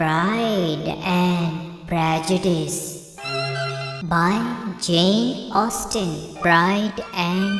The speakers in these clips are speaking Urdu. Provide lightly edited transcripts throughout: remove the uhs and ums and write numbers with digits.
Pride and Prejudice by Jane Austen। Pride and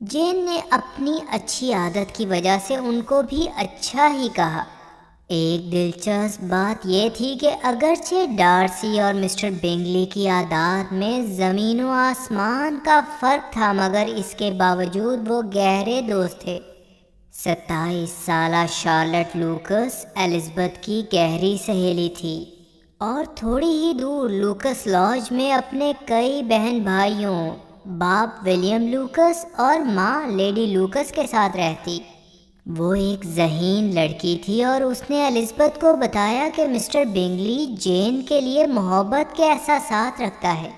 Jain نے اپنی اچھی عادت کی وجہ سے ان کو بھی اچھا ہی کہا۔ ایک دلچسپ بات یہ تھی کہ اگرچہ ڈارسی اور مسٹر بنگلی کی عادات میں زمین و آسمان کا فرق تھا، مگر اس کے باوجود وہ گہرے دوست تھے۔ 27 سالہ شارلٹ لوکس الزبتھ کی گہری سہیلی تھی اور تھوڑی ہی دور لوکس لاج میں اپنے کئی بہن بھائیوں، باپ ولیم لوکس اور ماں لیڈی لوکس کے ساتھ رہتی۔ وہ ایک ذہین لڑکی تھی اور اس نے الزبتھ کو بتایا کہ مسٹر بنگلی جین کے لیے محبت کے احساسات رکھتا ہے۔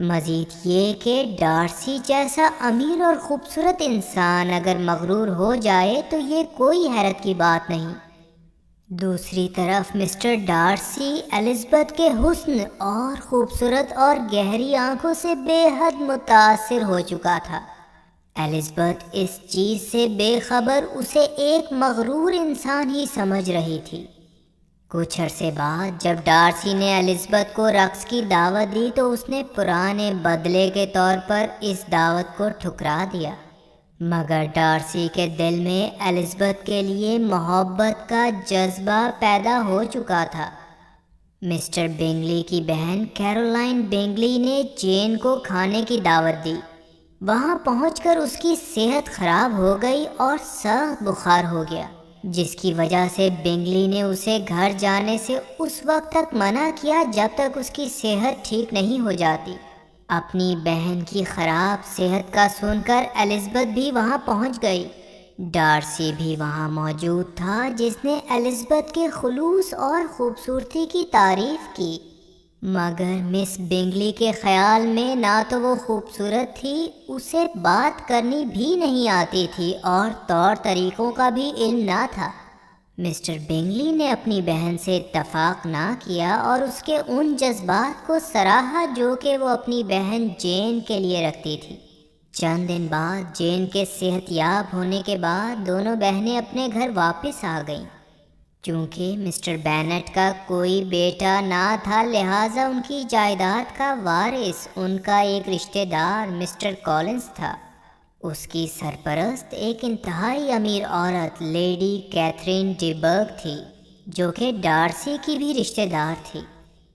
مزید یہ کہ ڈارسی جیسا امیر اور خوبصورت انسان اگر مغرور ہو جائے تو یہ کوئی حیرت کی بات نہیں۔ دوسری طرف مسٹر ڈارسی الزبتھ کے حسن اور خوبصورت اور گہری آنکھوں سے بے حد متاثر ہو چکا تھا۔ الزبتھ اس چیز سے بے خبر اسے ایک مغرور انسان ہی سمجھ رہی تھی۔ کچھ عرصے بعد جب ڈارسی نے الزبتھ کو رقص کی دعوت دی تو اس نے پرانے بدلے کے طور پر اس دعوت کو ٹھکرا دیا، مگر ڈارسی کے دل میں الزبتھ کے لیے محبت کا جذبہ پیدا ہو چکا تھا۔ مسٹر بنگلی کی بہن کیرولائن بنگلی نے جین کو کھانے کی دعوت دی۔ وہاں پہنچ کر اس کی صحت خراب ہو گئی اور سخت بخار ہو گیا، جس کی وجہ سے بنگلی نے اسے گھر جانے سے اس وقت تک منع کیا جب تک اس کی صحت ٹھیک نہیں ہو جاتی۔ اپنی بہن کی خراب صحت کا سن کر الزبتھ بھی وہاں پہنچ گئی۔ ڈارسی بھی وہاں موجود تھا، جس نے الزبتھ کے خلوص اور خوبصورتی کی تعریف کی، مگر مس بنگلی کے خیال میں نہ تو وہ خوبصورت تھی، اسے بات کرنی بھی نہیں آتی تھی اور طور طریقوں کا بھی علم نہ تھا۔ مسٹر بنگلی نے اپنی بہن سے اتفاق نہ کیا اور اس کے ان جذبات کو سراہا جو کہ وہ اپنی بہن جین کے لیے رکھتی تھی۔ چند دن بعد جین کے صحت یاب ہونے کے بعد دونوں بہنیں اپنے گھر واپس آ گئیں۔ چونکہ مسٹر بینٹ کا کوئی بیٹا نہ تھا، لہٰذا ان کی جائیداد کا وارث ان کا ایک رشتہ دار مسٹر کولنز تھا۔ اس کی سرپرست ایک انتہائی امیر عورت لیڈی کیتھرین ڈی برگ تھی، جو کہ ڈارسی کی بھی رشتہ دار تھی۔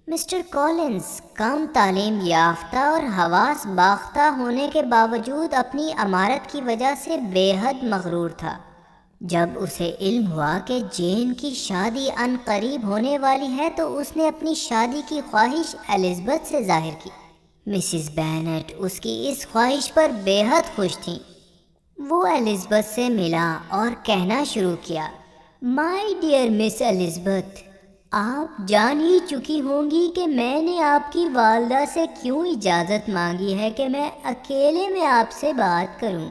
مسٹر کولنز کم تعلیم یافتہ اور حواس باختہ ہونے کے باوجود اپنی امارت کی وجہ سے بے حد مغرور تھا۔ جب اسے علم ہوا کہ جین کی شادی عن قریب ہونے والی ہے تو اس نے اپنی شادی کی خواہش الزبتھ سے ظاہر کی۔ مسز بینٹ اس کی اس خواہش پر بے حد خوش تھیں۔ وہ الزبتھ سے ملا اور کہنا شروع کیا، مائی ڈیئر مس الزبتھ، آپ جان ہی چکی ہوں گی کہ میں نے آپ کی والدہ سے کیوں اجازت مانگی ہے کہ میں اکیلے میں آپ سے بات کروں۔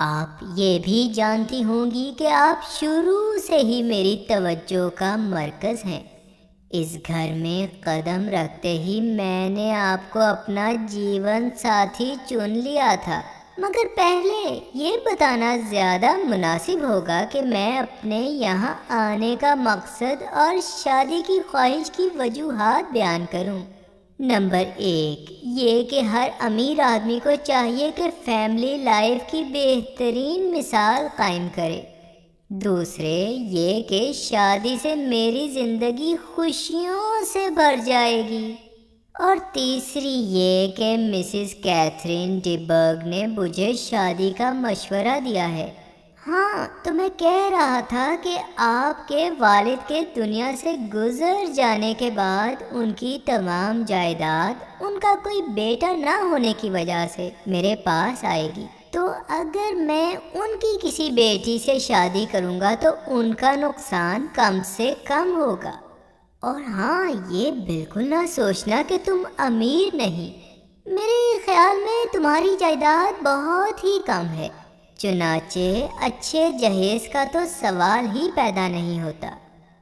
آپ یہ بھی جانتی ہوں گی کہ آپ شروع سے ہی میری توجہ کا مرکز ہیں۔ اس گھر میں قدم رکھتے ہی میں نے آپ کو اپنا جیون ساتھی چن لیا تھا، مگر پہلے یہ بتانا زیادہ مناسب ہوگا کہ میں اپنے یہاں آنے کا مقصد اور شادی کی خواہش کی وجوہات بیان کروں۔ نمبر 1 یہ کہ ہر امیر آدمی کو چاہیے کہ فیملی لائف کی بہترین مثال قائم کرے۔ دوسرے یہ کہ شادی سے میری زندگی خوشیوں سے بھر جائے گی۔ اور تیسری یہ کہ مسز کیتھرین ڈی برگ نے مجھے شادی کا مشورہ دیا ہے۔ ہاں، تو میں کہہ رہا تھا کہ آپ کے والد کے دنیا سے گزر جانے کے بعد ان کی تمام جائیداد ان کا کوئی بیٹا نہ ہونے کی وجہ سے میرے پاس آئے گی، تو اگر میں ان کی کسی بیٹی سے شادی کروں گا تو ان کا نقصان کم سے کم ہوگا۔ اور ہاں، یہ بالکل نہ سوچنا کہ تم امیر نہیں، میرے خیال میں تمہاری جائیداد بہت ہی کم ہے، چنانچہ اچھے جہیز کا تو سوال ہی پیدا نہیں ہوتا۔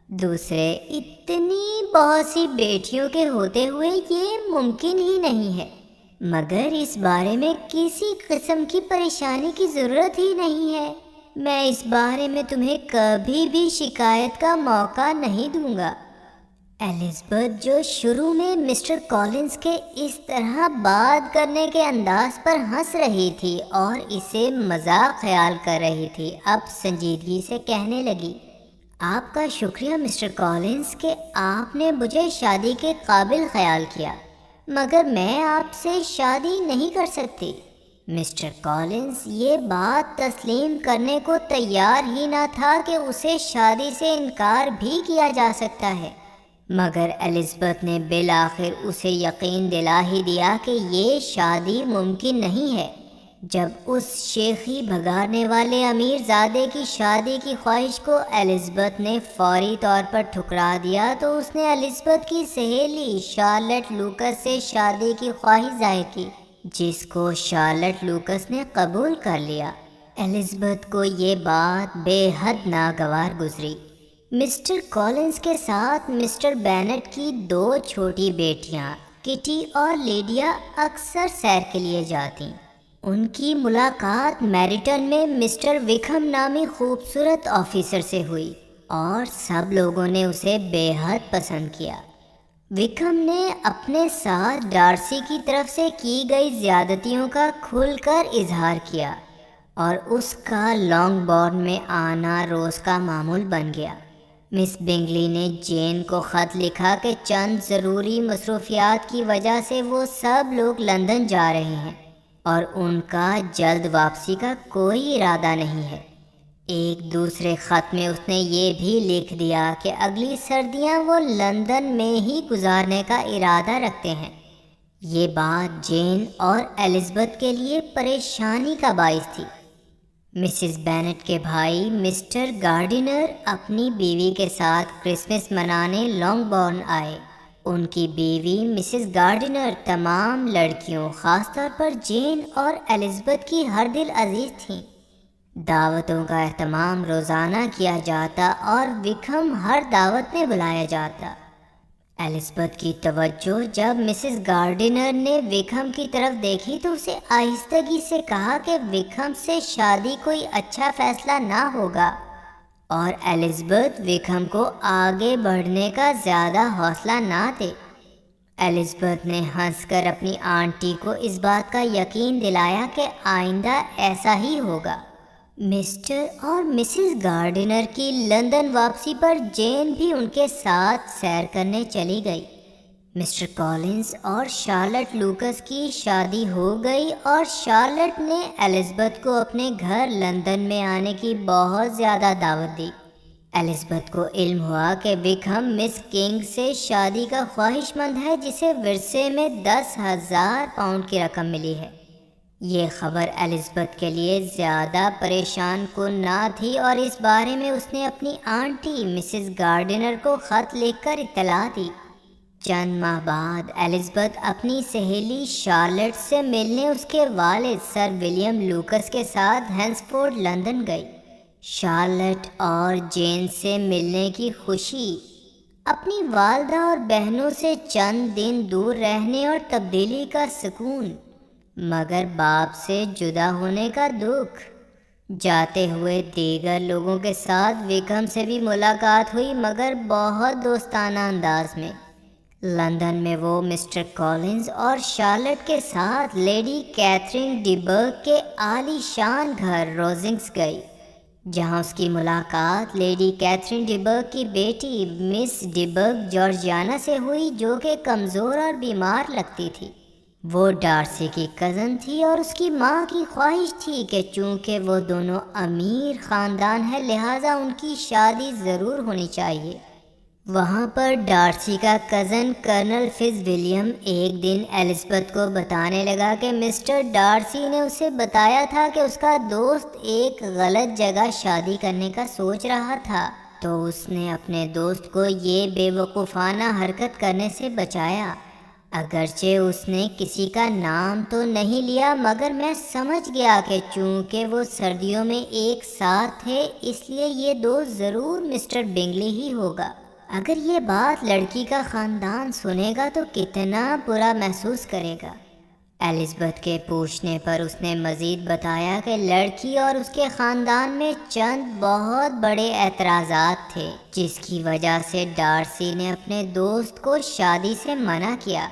دوسرے، اتنی بہت سی بیٹیوں کے ہوتے ہوئے یہ ممکن ہی نہیں ہے، مگر اس بارے میں کسی قسم کی پریشانی کی ضرورت ہی نہیں ہے۔ میں اس بارے میں تمہیں کبھی بھی شکایت کا موقع نہیں دوں گا۔ ایلزبتھ جو شروع میں مسٹر کالنز کے اس طرح بات کرنے کے انداز پر ہنس رہی تھی اور اسے مذاق خیال کر رہی تھی، اب سنجیدگی سے کہنے لگی، آپ کا شکریہ مسٹر کالنز کہ آپ نے مجھے شادی کے قابل خیال کیا، مگر میں آپ سے شادی نہیں کر سکتی۔ مسٹر کالنز یہ بات تسلیم کرنے کو تیار ہی نہ تھا کہ اسے شادی سے انکار بھی کیا جا سکتا ہے، مگر ایلزبتھ نے بالآخر اسے یقین دلا ہی دیا کہ یہ شادی ممکن نہیں ہے۔ جب اس شیخی بھگانے والے امیر زادے کی شادی کی خواہش کو ایلزبتھ نے فوری طور پر ٹھکرا دیا تو اس نے ایلزبتھ کی سہیلی شارلٹ لوکس سے شادی کی خواہش ظاہر کی، جس کو شارلٹ لوکس نے قبول کر لیا۔ ایلزبتھ کو یہ بات بے حد ناگوار گزری۔ مسٹر کالنز کے ساتھ مسٹر بینٹ کی 2 چھوٹی بیٹیاں کٹی اور لیڈیا اکثر سیر کے لیے جاتی۔ ان کی ملاقات میریٹن میں مسٹر وکھم نامی خوبصورت آفیسر سے ہوئی اور سب لوگوں نے اسے بے حد پسند کیا۔ وکھم نے اپنے ساتھ ڈارسی کی طرف سے کی گئی زیادتیوں کا کھل کر اظہار کیا اور اس کا لانگ بورن میں آنا روز کا معمول بن گیا۔ مس بنگلی نے جین کو خط لکھا کہ چند ضروری مصروفیات کی وجہ سے وہ سب لوگ لندن جا رہے ہیں اور ان کا جلد واپسی کا کوئی ارادہ نہیں ہے۔ ایک دوسرے خط میں اس نے یہ بھی لکھ دیا کہ اگلی سردیاں وہ لندن میں ہی گزارنے کا ارادہ رکھتے ہیں۔ یہ بات جین اور ایلزبتھ کے لیے پریشانی کا باعث تھی۔ مسز بینٹ کے بھائی مسٹر گارڈینر اپنی بیوی کے ساتھ کرسمس منانے لانگ بورن آئے۔ ان کی بیوی مسز گارڈینر تمام لڑکیوں، خاص طور پر جین اور ایلزبتھ کی ہر دل عزیز تھیں۔ دعوتوں کا اہتمام روزانہ کیا جاتا اور وکھم ہر دعوت میں بلایا جاتا۔ ایلزبتھ کی توجہ جب مسز گارڈینر نے وکھم کی طرف دیکھی تو اسے آہستگی سے کہا کہ وکھم سے شادی کوئی اچھا فیصلہ نہ ہوگا اور ایلزبتھ وکھم کو آگے بڑھنے کا زیادہ حوصلہ نہ دے۔ ایلزبتھ نے ہنس کر اپنی آنٹی کو اس بات کا یقین دلایا کہ آئندہ ایسا ہی ہوگا۔ مسٹر اور مسز گارڈینر کی لندن واپسی پر جین بھی ان کے ساتھ سیر کرنے چلی گئی۔ مسٹر کالنز اور شارلٹ لوکس کی شادی ہو گئی اور شارلٹ نے ایلزبتھ کو اپنے گھر لندن میں آنے کی بہت زیادہ دعوت دی۔ ایلزبتھ کو علم ہوا کہ وکھم مس کنگ سے شادی کا خواہش مند ہے، جسے ورثے میں 10,000 پاؤنڈ کی رقم ملی ہے۔ یہ خبر ایلزبتھ کے لیے زیادہ پریشان کن نہ تھی اور اس بارے میں اس نے اپنی آنٹی مسز گارڈینر کو خط لکھ کر اطلاع دی۔ چند ماہ بعد ایلزبتھ اپنی سہیلی شارلٹ سے ملنے اس کے والد سر ولیم لوکس کے ساتھ ہینسفورڈ لندن گئی۔ شارلٹ اور جین سے ملنے کی خوشی، اپنی والدہ اور بہنوں سے چند دن دور رہنے اور تبدیلی کا سکون، مگر باپ سے جدا ہونے کا دکھ۔ جاتے ہوئے دیگر لوگوں کے ساتھ وکھم سے بھی ملاقات ہوئی، مگر بہت دوستانہ انداز میں۔ لندن میں وہ مسٹر کالنز اور شارلٹ کے ساتھ لیڈی کیتھرین ڈی برگ کے عالی شان گھر روزنگس گئی، جہاں اس کی ملاقات لیڈی کیتھرین ڈی برگ کی بیٹی مس ڈی برگ جارجیانا سے ہوئی، جو کہ کمزور اور بیمار لگتی تھی۔ وہ ڈارسی کی کزن تھی اور اس کی ماں کی خواہش تھی کہ چونکہ وہ دونوں امیر خاندان ہے لہٰذا ان کی شادی ضرور ہونی چاہیے۔ وہاں پر ڈارسی کا کزن کرنل فٹز ولیم ایک دن ایلزبتھ کو بتانے لگا کہ مسٹر ڈارسی نے اسے بتایا تھا کہ اس کا دوست ایک غلط جگہ شادی کرنے کا سوچ رہا تھا، تو اس نے اپنے دوست کو یہ بے وقوفانہ حرکت کرنے سے بچایا۔ اگرچہ اس نے کسی کا نام تو نہیں لیا، مگر میں سمجھ گیا کہ چونکہ وہ سردیوں میں ایک ساتھ تھے اس لیے یہ دوست ضرور مسٹر بنگلی ہی ہوگا۔ اگر یہ بات لڑکی کا خاندان سنے گا تو کتنا برا محسوس کرے گا۔ الزبتھ کے پوچھنے پر اس نے مزید بتایا کہ لڑکی اور اس کے خاندان میں چند بہت بڑے اعتراضات تھے، جس کی وجہ سے ڈارسی نے اپنے دوست کو شادی سے منع کیا۔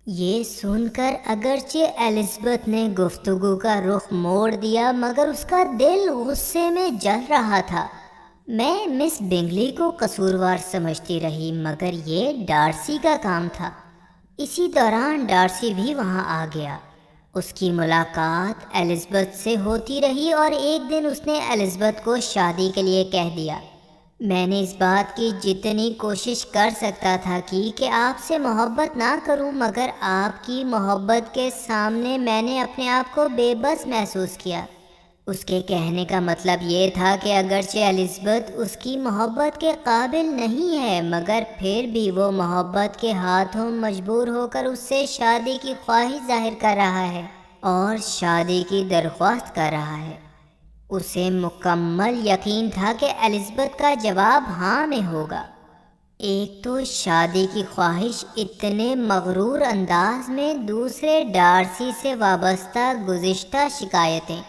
یہ سن کر اگرچہ الزبتھ نے گفتگو کا رخ موڑ دیا، مگر اس کا دل غصے میں جل رہا تھا۔ میں مس بنگلی کو قصوروار سمجھتی رہی، مگر یہ ڈارسی کا کام تھا۔ اسی دوران ڈارسی بھی وہاں آ گیا۔ اس کی ملاقات الزبتھ سے ہوتی رہی اور ایک دن اس نے الزبتھ کو شادی کے لیے کہہ دیا۔ میں نے اس بات کی جتنی کوشش کر سکتا تھا کہ آپ سے محبت نہ کروں، مگر آپ کی محبت کے سامنے میں نے اپنے آپ کو بے بس محسوس کیا۔ اس کے کہنے کا مطلب یہ تھا کہ اگرچہ الزبتھ اس کی محبت کے قابل نہیں ہے، مگر پھر بھی وہ محبت کے ہاتھوں مجبور ہو کر اس سے شادی کی خواہش ظاہر کر رہا ہے اور شادی کی درخواست کر رہا ہے۔ اسے مکمل یقین تھا کہ الزبتھ کا جواب ہاں میں ہوگا۔ ایک تو شادی کی خواہش اتنے مغرور انداز میں، دوسرے ڈارسی سے وابستہ گزشتہ شکایتیں۔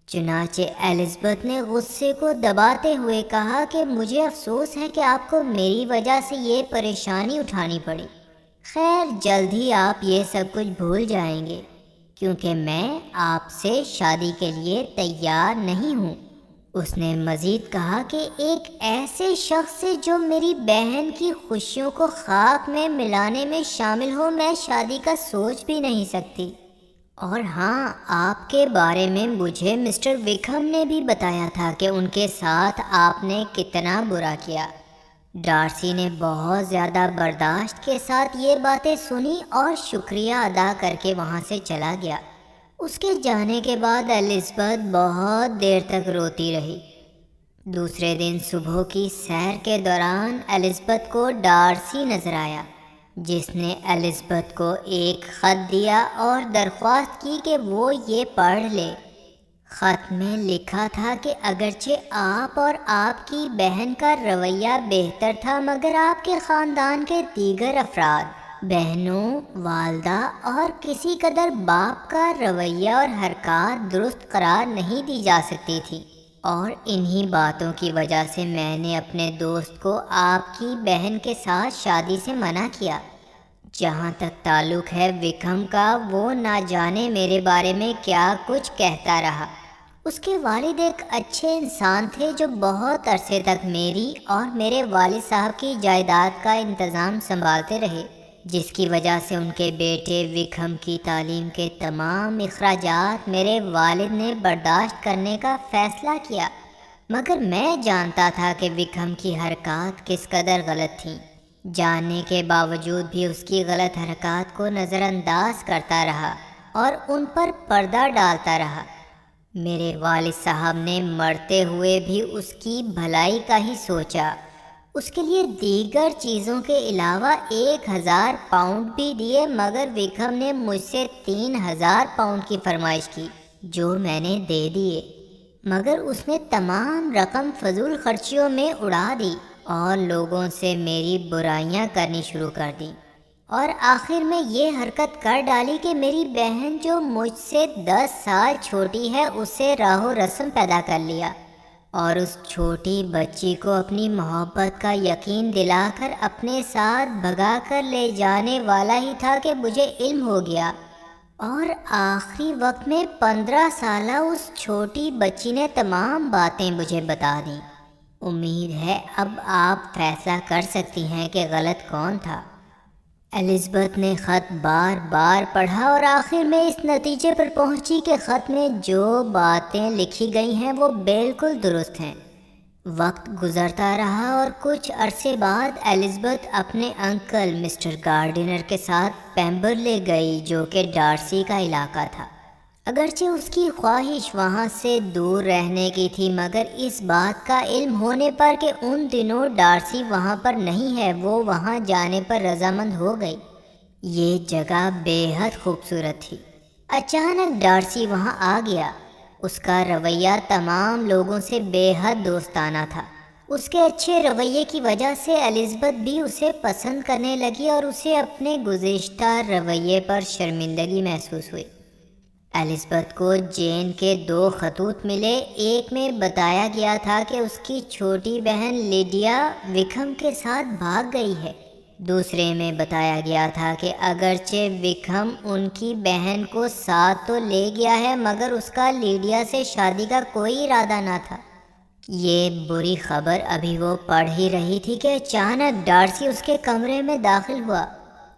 چنانچہ الزبتھ نے غصے کو دباتے ہوئے کہا کہ مجھے افسوس ہے کہ آپ کو میری وجہ سے یہ پریشانی اٹھانی پڑی۔ خیر، جلد ہی آپ یہ سب کچھ بھول جائیں گے، کیونکہ میں آپ سے شادی کے لیے تیار نہیں ہوں۔ اس نے مزید کہا کہ ایک ایسے شخص سے جو میری بہن کی خوشیوں کو خاک میں ملانے میں شامل ہو، میں شادی کا سوچ بھی نہیں سکتی۔ اور ہاں، آپ کے بارے میں مجھے مسٹر وکھم نے بھی بتایا تھا کہ ان کے ساتھ آپ نے کتنا برا کیا۔ ڈارسی نے بہت زیادہ برداشت کے ساتھ یہ باتیں سنی اور شکریہ ادا کر کے وہاں سے چلا گیا۔ اس کے جانے کے بعد الزبتھ بہت دیر تک روتی رہی۔ دوسرے دن صبح کی سیر کے دوران الزبتھ کو ڈارسی نظر آیا، جس نے الزبتھ کو ایک خط دیا اور درخواست کی کہ وہ یہ پڑھ لے۔ خط میں لکھا تھا کہ اگرچہ آپ اور آپ کی بہن کا رویہ بہتر تھا، مگر آپ کے خاندان کے دیگر افراد، بہنوں، والدہ اور کسی قدر باپ کا رویہ اور حرکات درست قرار نہیں دی جا سکتی تھی، اور انہی باتوں کی وجہ سے میں نے اپنے دوست کو آپ کی بہن کے ساتھ شادی سے منع کیا۔ جہاں تک تعلق ہے وکھم کا، وہ نہ جانے میرے بارے میں کیا کچھ کہتا رہا۔ اس کے والد ایک اچھے انسان تھے جو بہت عرصے تک میری اور میرے والد صاحب کی جائیداد کا انتظام سنبھالتے رہے، جس کی وجہ سے ان کے بیٹے وکھم کی تعلیم کے تمام اخراجات میرے والد نے برداشت کرنے کا فیصلہ کیا۔ مگر میں جانتا تھا کہ وکھم کی حرکات کس قدر غلط تھیں۔ جاننے کے باوجود بھی اس کی غلط حرکات کو نظر انداز کرتا رہا اور ان پر پردہ ڈالتا رہا۔ میرے والد صاحب نے مرتے ہوئے بھی اس کی بھلائی کا ہی سوچا۔ اس کے لیے دیگر چیزوں کے علاوہ 1000 پاؤنڈ بھی دیے، مگر وکھم نے مجھ سے 3000 پاؤنڈ کی فرمائش کی، جو میں نے دے دیے، مگر اس نے تمام رقم فضول خرچیوں میں اڑا دی اور لوگوں سے میری برائیاں کرنی شروع کر دیں، اور آخر میں یہ حرکت کر ڈالی کہ میری بہن جو مجھ سے 10 سال چھوٹی ہے، اسے راہ و رسم پیدا کر لیا، اور اس چھوٹی بچی کو اپنی محبت کا یقین دلا کر اپنے ساتھ بھگا کر لے جانے والا ہی تھا کہ مجھے علم ہو گیا، اور آخری وقت میں 15 سالہ اس چھوٹی بچی نے تمام باتیں مجھے بتا دیں۔ امید ہے اب آپ فیصلہ کر سکتی ہیں کہ غلط کون تھا۔ الزبتھ نے خط بار بار پڑھا اور آخر میں اس نتیجے پر پہنچی کہ خط میں جو باتیں لکھی گئی ہیں وہ بالکل درست ہیں۔ وقت گزرتا رہا اور کچھ عرصے بعد الزبتھ اپنے انکل مسٹر گارڈنر کے ساتھ پیمبرلے گئی، جو کہ ڈارسی کا علاقہ تھا۔ اگرچہ اس کی خواہش وہاں سے دور رہنے کی تھی، مگر اس بات کا علم ہونے پر کہ ان دنوں ڈارسی وہاں پر نہیں ہے، وہ وہاں جانے پر رضامند ہو گئی۔ یہ جگہ بے حد خوبصورت تھی۔ اچانک ڈارسی وہاں آ گیا۔ اس کا رویہ تمام لوگوں سے بے حد دوستانہ تھا اس کے اچھے رویے کی وجہ سے الزبتھ بھی اسے پسند کرنے لگی اور اسے اپنے گزشتہ رویے پر شرمندگی محسوس ہوئی۔ الزبتھ کو جین کے 2 خطوط ملے۔ ایک میں بتایا گیا تھا کہ اس کی چھوٹی بہن لیڈیا وکھم کے ساتھ بھاگ گئی ہے۔ دوسرے میں بتایا گیا تھا کہ اگرچہ وکھم ان کی بہن کو ساتھ تو لے گیا ہے مگر اس کا لیڈیا سے شادی کا کوئی ارادہ نہ تھا۔ یہ بری خبر ابھی وہ پڑھ ہی رہی تھی کہ اچانک ڈارسی اس کے کمرے میں داخل ہوا۔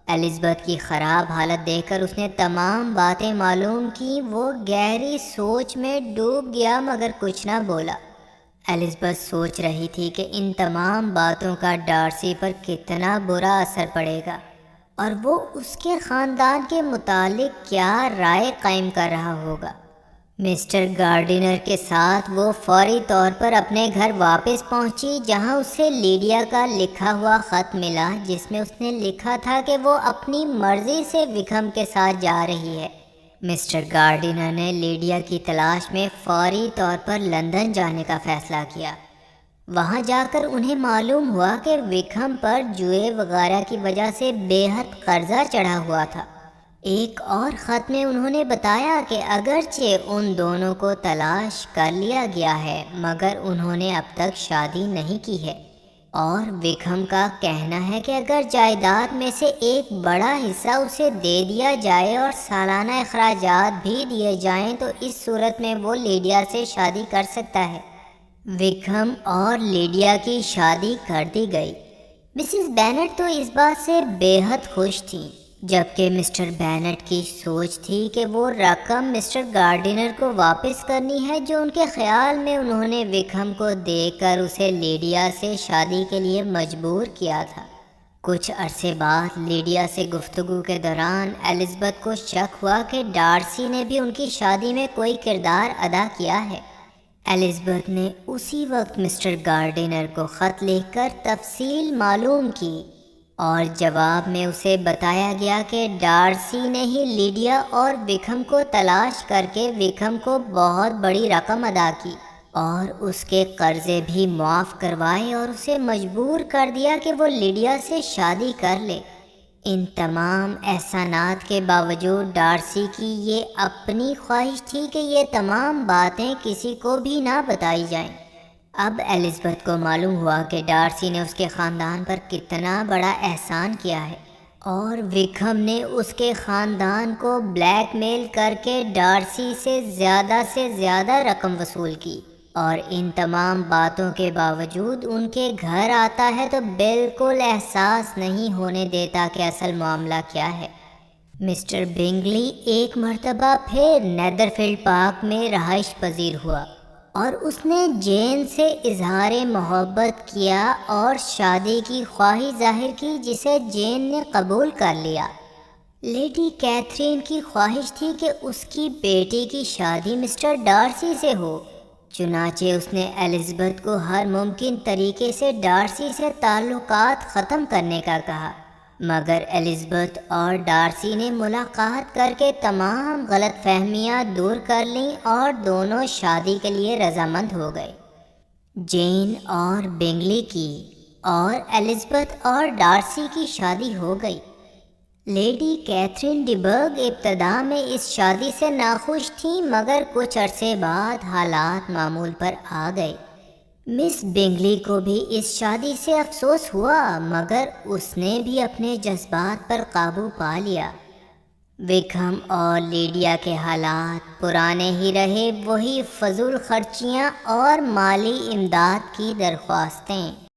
الزبتھ کی خراب حالت دیکھ کر اس نے تمام باتیں معلوم کی۔ وہ گہری سوچ میں ڈوب گیا مگر کچھ نہ بولا۔ الزبتھ سوچ رہی تھی کہ ان تمام باتوں کا ڈارسی پر کتنا برا اثر پڑے گا اور وہ اس کے خاندان کے متعلق کیا رائے قائم کر رہا ہوگا۔ مسٹر گارڈینر کے ساتھ وہ فوری طور پر اپنے گھر واپس پہنچی، جہاں اسے لیڈیا کا لکھا ہوا خط ملا جس میں اس نے لکھا تھا کہ وہ اپنی مرضی سے وکھم کے ساتھ جا رہی ہے۔ مسٹر گارڈینر نے لیڈیا کی تلاش میں فوری طور پر لندن جانے کا فیصلہ کیا۔ وہاں جا کر انہیں معلوم ہوا کہ وکھم پر جوئے وغیرہ کی وجہ سے بے حد قرضہ چڑھا ہوا تھا۔ ایک اور خط میں انہوں نے بتایا کہ اگرچہ ان دونوں کو تلاش کر لیا گیا ہے مگر انہوں نے اب تک شادی نہیں کی ہے، اور وکھم کا کہنا ہے کہ اگر جائیداد میں سے ایک بڑا حصہ اسے دے دیا جائے اور سالانہ اخراجات بھی دیے جائیں تو اس صورت میں وہ لیڈیا سے شادی کر سکتا ہے۔ وکھم اور لیڈیا کی شادی کر دی گئی۔ مسز بینٹ تو اس بات سے بے حد خوش تھیں، جبکہ مسٹر بینٹ کی سوچ تھی کہ وہ رقم مسٹر گارڈینر کو واپس کرنی ہے جو ان کے خیال میں انہوں نے وکھم کو دے کر اسے لیڈیا سے شادی کے لیے مجبور کیا تھا۔ کچھ عرصے بعد لیڈیا سے گفتگو کے دوران الزبتھ کو شک ہوا کہ ڈارسی نے بھی ان کی شادی میں کوئی کردار ادا کیا ہے۔ الزبتھ نے اسی وقت مسٹر گارڈینر کو خط لکھ کر تفصیل معلوم کی اور جواب میں اسے بتایا گیا کہ ڈارسی نے ہی لیڈیا اور وکھم کو تلاش کر کے وکھم کو بہت بڑی رقم ادا کی اور اس کے قرضے بھی معاف کروائے اور اسے مجبور کر دیا کہ وہ لیڈیا سے شادی کر لے۔ ان تمام احسانات کے باوجود ڈارسی کی یہ اپنی خواہش تھی کہ یہ تمام باتیں کسی کو بھی نہ بتائی جائیں۔ اب الزبتھ کو معلوم ہوا کہ ڈارسی نے اس کے خاندان پر کتنا بڑا احسان کیا ہے اور وکھم نے اس کے خاندان کو بلیک میل کر کے ڈارسی سے زیادہ رقم وصول کی، اور ان تمام باتوں کے باوجود ان کے گھر آتا ہے تو بالکل احساس نہیں ہونے دیتا کہ اصل معاملہ کیا ہے۔ مسٹر بنگلی ایک مرتبہ پھر نیدرفیلڈ پارک میں رہائش پذیر ہوا اور اس نے جین سے اظہار محبت کیا اور شادی کی خواہش ظاہر کی جسے جین نے قبول کر لیا۔ لیڈی کیتھرین کی خواہش تھی کہ اس کی بیٹی کی شادی مسٹر ڈارسی سے ہو، چنانچہ اس نے الزبتھ کو ہر ممکن طریقے سے ڈارسی سے تعلقات ختم کرنے کا کہا، مگر الزبتھ اور ڈارسی نے ملاقات کر کے تمام غلط فہمیاں دور کر لیں اور دونوں شادی کے لیے رضامند ہو گئے۔ جین اور بنگلی کی اور الزبتھ اور ڈارسی کی شادی ہو گئی۔ لیڈی کیتھرین ڈی برگ ابتدا میں اس شادی سے ناخوش تھیں مگر کچھ عرصے بعد حالات معمول پر آ گئے۔ مس بنگلی کو بھی اس شادی سے افسوس ہوا مگر اس نے بھی اپنے جذبات پر قابو پا لیا۔ وکھم اور لیڈیا کے حالات پرانے ہی رہے، وہی فضول خرچیاں اور مالی امداد کی درخواستیں۔